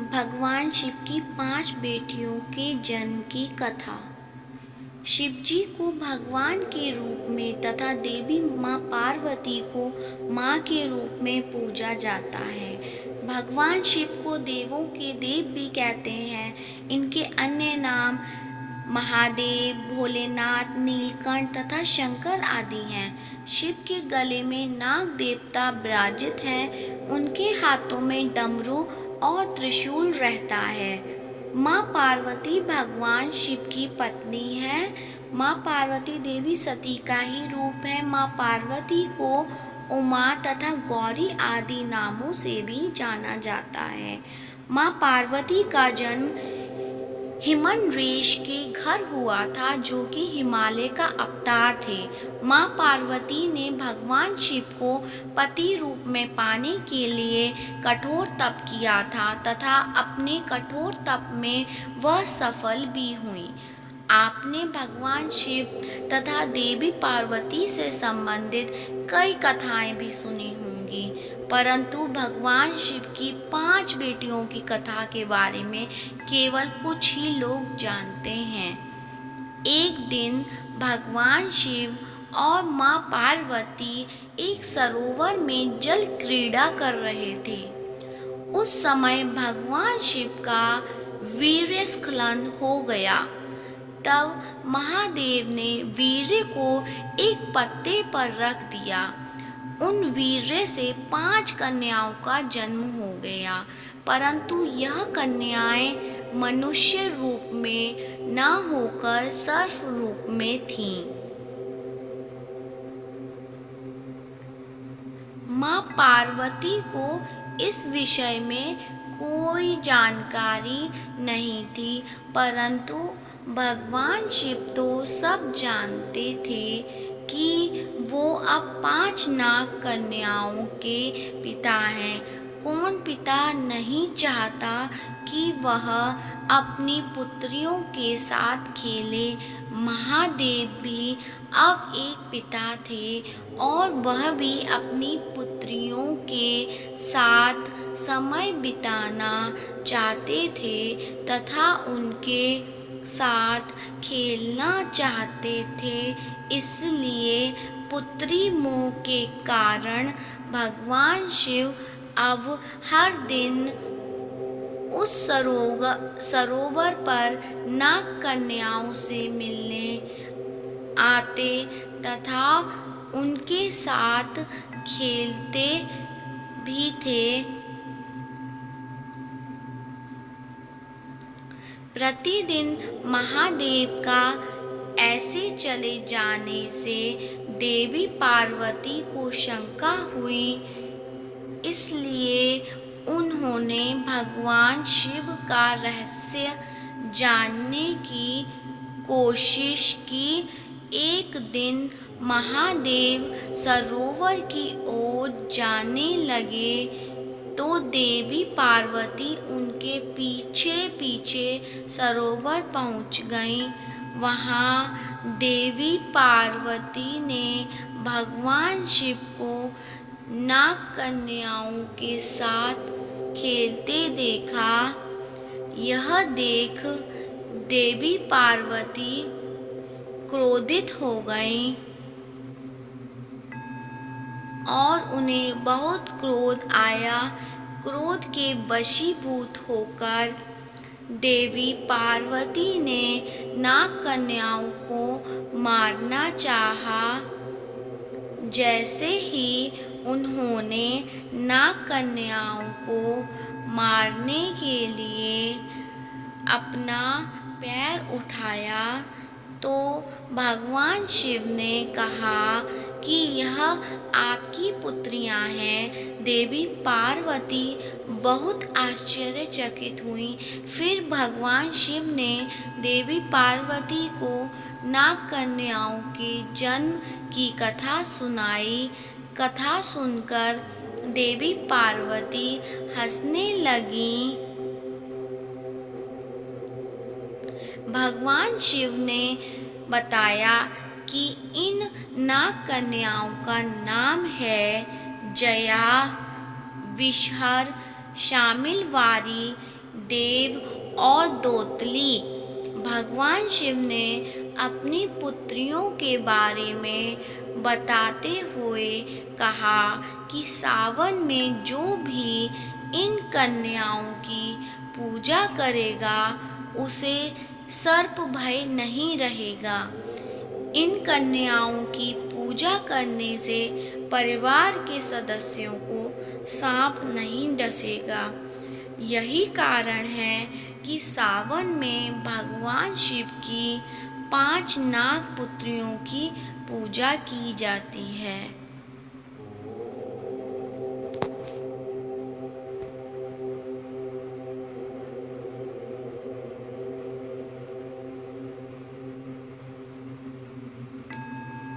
भगवान शिव की 5 बेटियों के जन्म की कथा। शिव जी को भगवान के रूप में तथा देवी माँ पार्वती को माँ के रूप में पूजा जाता है। भगवान शिव को देवों के देव भी कहते हैं। इनके अन्य नाम महादेव, भोलेनाथ, नीलकंठ तथा शंकर आदि हैं। शिव के गले में नाग देवता विराजित हैं। उनके हाथों में डमरू और त्रिशूल रहता है। माँ पार्वती भगवान शिव की पत्नी है। माँ पार्वती देवी सती का ही रूप है। माँ पार्वती को उमा तथा गौरी आदि नामों से भी जाना जाता है। माँ पार्वती का जन्म हिमनरेश के घर हुआ था, जो कि हिमालय का अवतार थे। माँ पार्वती ने भगवान शिव को पति रूप में पाने के लिए कठोर तप किया था तथा अपने कठोर तप में वह सफल भी हुई। आपने भगवान शिव तथा देवी पार्वती से संबंधित कई कथाएं भी सुनी होंगी, परंतु भगवान शिव की 5 बेटियों की कथा के बारे में केवल कुछ ही लोग जानते हैं। एक दिन भगवान शिव और माँ पार्वती एक सरोवर में जल क्रीड़ा कर रहे थे। उस समय भगवान शिव का वीर्यस्खलन हो गया। तब महादेव ने वीर्य को एक पत्ते पर रख दिया। उन वीर्य से 5 कन्याओं का जन्म हो गया, परंतु यह कन्याएं मनुष्य रूप में न होकर सर्प रूप में थीं। माँ पार्वती को इस विषय में कोई जानकारी नहीं थी, परंतु भगवान शिव तो सब जानते थे कि वो अब 5 नाग कन्याओं के पिता हैं। कौन पिता नहीं चाहता कि वह अपनी पुत्रियों के साथ खेले। महादेव भी अब एक पिता थे और वह भी अपनी पुत्रियों के साथ समय बिताना चाहते थे तथा उनके साथ खेलना चाहते थे। इसलिए पुत्री मोह के कारण भगवान शिव अब हर दिन उस सरोवर पर नाग कन्याओं से मिलने आते तथा उनके साथ खेलते भी थे। प्रतिदिन महादेव का ऐसे चले जाने से देवी पार्वती को शंका हुई। इसलिए उन्होंने भगवान शिव का रहस्य जानने की कोशिश की। एक दिन महादेव सरोवर की ओर जाने लगे तो देवी पार्वती उनके पीछे पीछे सरोवर पहुंच गईं। वहां देवी पार्वती ने भगवान शिव को नाग कन्याओं के साथ खेलते देखा। यह देख देवी पार्वती क्रोधित हो गईं और उन्हें बहुत क्रोध आया। क्रोध के वशीभूत होकर देवी पार्वती ने नाग कन्याओं को मारना चाहा। जैसे ही उन्होंने नाग कन्याओं को मारने के लिए अपना पैर उठाया तो भगवान शिव ने कहा कि यह आपकी पुत्रियां हैं। देवी पार्वती बहुत आश्चर्यचकित हुई। फिर भगवान शिव ने देवी पार्वती को नाग कन्याओं के जन्म की कथा सुनाई। कथा सुनकर देवी पार्वती हंसने लगीं। भगवान शिव ने बताया कि इन नाग कन्याओं का नाम है जया, विषहर, शामिलवारी, देव और दोतली। भगवान शिव ने अपनी पुत्रियों के बारे में बताते हुए कहा कि सावन में जो भी इन कन्याओं की पूजा करेगा उसे सर्प भय नहीं रहेगा। इन कन्याओं की पूजा करने से परिवार के सदस्यों को सांप नहीं डसेगा। यही कारण है कि सावन में भगवान शिव की 5 नाग पुत्रियों की पूजा की जाती है।